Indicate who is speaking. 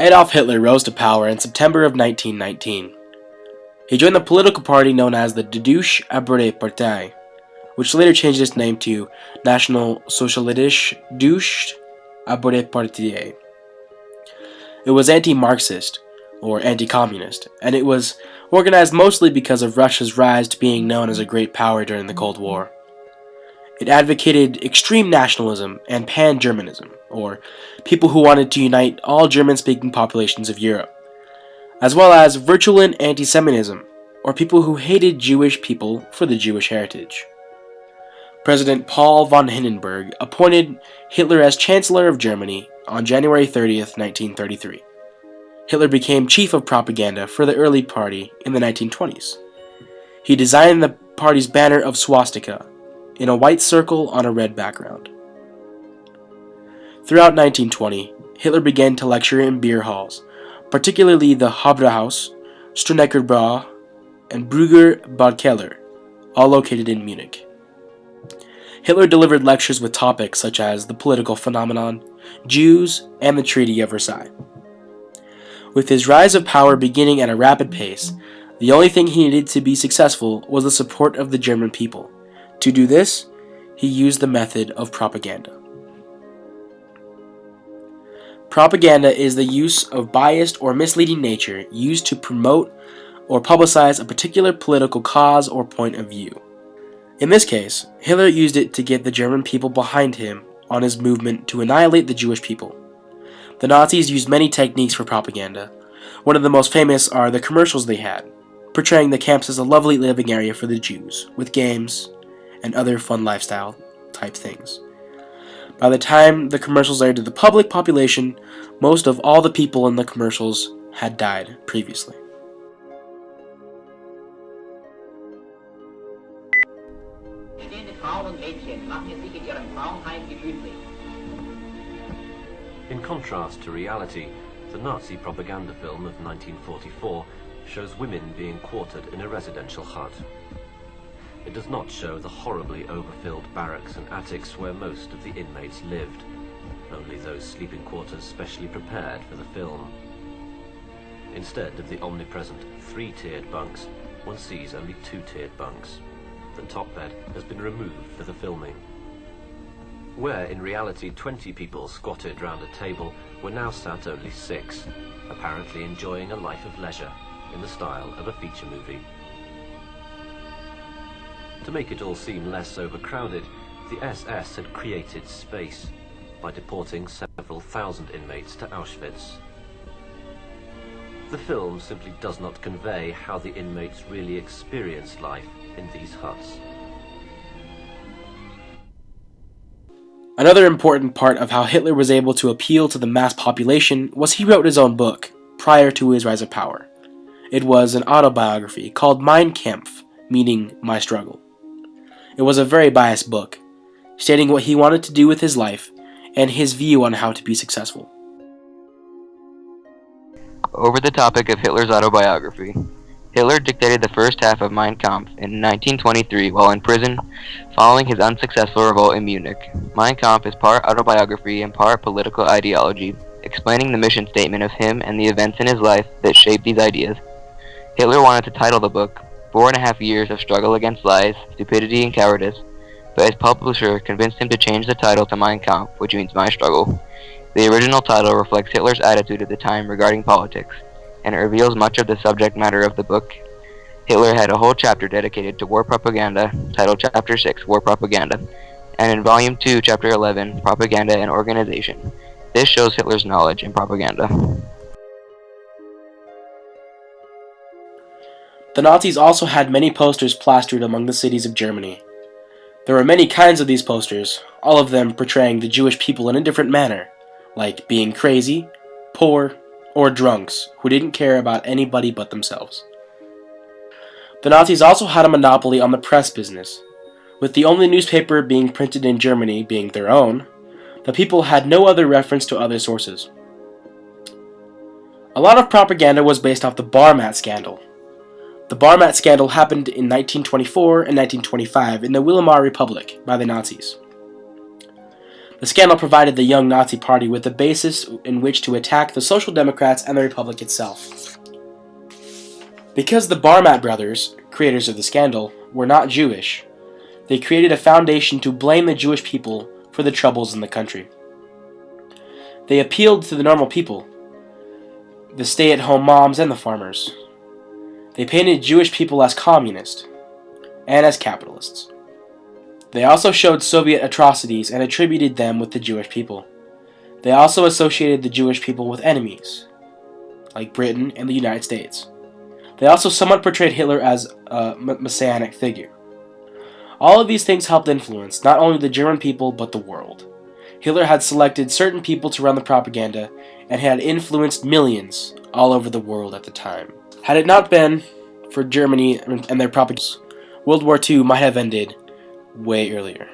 Speaker 1: Adolf Hitler rose to power in September of 1919. He joined the political party known as the Deutsche Arbeiterpartei, which later changed its name to National Sozialistische Deutsche Arbeiterpartei. It was anti-Marxist, or anti-communist, and it was organized mostly because of Russia's rise to being known as a great power during the Cold War. It advocated extreme nationalism and pan-Germanism, or people who wanted to unite all German-speaking populations of Europe, as well as virulent anti-Semitism, or people who hated Jewish people for the Jewish heritage. President Paul von Hindenburg appointed Hitler as Chancellor of Germany on January 30th, 1933. Hitler became chief of propaganda for the early party in the 1920s. He designed the party's banner of swastika in a white circle on a red background. Throughout 1920, Hitler began to lecture in beer halls, particularly the Haupthaus, Strunnecker Bra, and Brugger Badkeller, all located in Munich. Hitler delivered lectures with topics such as the political phenomenon, Jews, and the Treaty of Versailles. With his rise of power beginning at a rapid pace, the only thing he needed to be successful was the support of the German people. To do this, he used the method of propaganda. Propaganda is the use of biased or misleading nature used to promote or publicize a particular political cause or point of view. In this case, Hitler used it to get the German people behind him on his movement to annihilate the Jewish people. The Nazis used many techniques for propaganda. One of the most famous are the commercials they had, portraying the camps as a lovely living area for the Jews, with games and other fun lifestyle type things. By the time the commercials aired to the public population, most of all the people in the commercials had died previously.
Speaker 2: In contrast to reality, the Nazi propaganda film of 1944 shows women being quartered in a residential hut. It does not show the horribly overfilled barracks and attics where most of the inmates lived, only those sleeping quarters specially prepared for the film. Instead of the omnipresent three-tiered bunks, one sees only two-tiered bunks. The top bed has been removed for the filming. Where in reality 20 people squatted round a table, were now sat only 6, apparently enjoying a life of leisure in the style of a feature movie. To make it all seem less overcrowded, the SS had created space by deporting several thousand inmates to Auschwitz. The film simply does not convey how the inmates really experienced life in these huts.
Speaker 1: Another important part of how Hitler was able to appeal to the mass population was he wrote his own book prior to his rise of power. It was an autobiography called Mein Kampf, meaning My Struggle. It was a very biased book, stating what he wanted to do with his life and his view on how to be successful.
Speaker 3: Over the topic of Hitler's autobiography, Hitler dictated the first half of Mein Kampf in 1923 while in prison following his unsuccessful revolt in Munich. Mein Kampf is part autobiography and part political ideology, explaining the mission statement of him and the events in his life that shaped these ideas. Hitler wanted to title the book 4.5 Years of Struggle Against Lies, Stupidity and Cowardice, but his publisher convinced him to change the title to Mein Kampf, which means My Struggle. The original title reflects Hitler's attitude at the time regarding politics, and it reveals much of the subject matter of the book. Hitler had a whole chapter dedicated to war propaganda, titled Chapter 6, War Propaganda, and in Volume 2, Chapter 11, Propaganda and Organization. This shows Hitler's knowledge in propaganda.
Speaker 1: The Nazis also had many posters plastered among the cities of Germany. There were many kinds of these posters, all of them portraying the Jewish people in a different manner, like being crazy, poor, or drunks who didn't care about anybody but themselves. The Nazis also had a monopoly on the press business. With the only newspaper being printed in Germany being their own, the people had no other reference to other sources. A lot of propaganda was based off the bar mat scandal. The bar mat scandal happened in 1924 and 1925 in the Weimar Republic by the Nazis. The scandal provided the young Nazi Party with a basis in which to attack the Social Democrats and the Republic itself. Because the Barmat brothers, creators of the scandal, were not Jewish, they created a foundation to blame the Jewish people for the troubles in the country. They appealed to the normal people, the stay-at-home moms and the farmers. They painted Jewish people as communist and as capitalists. They also showed Soviet atrocities and attributed them with the Jewish people. They also associated the Jewish people with enemies, like Britain and the United States. They also somewhat portrayed Hitler as a messianic figure. All of these things helped influence not only the German people but the world. Hitler had selected certain people to run the propaganda and had influenced millions all over the world at the time. Had it not been for Germany and their propaganda, World War II might have ended way earlier.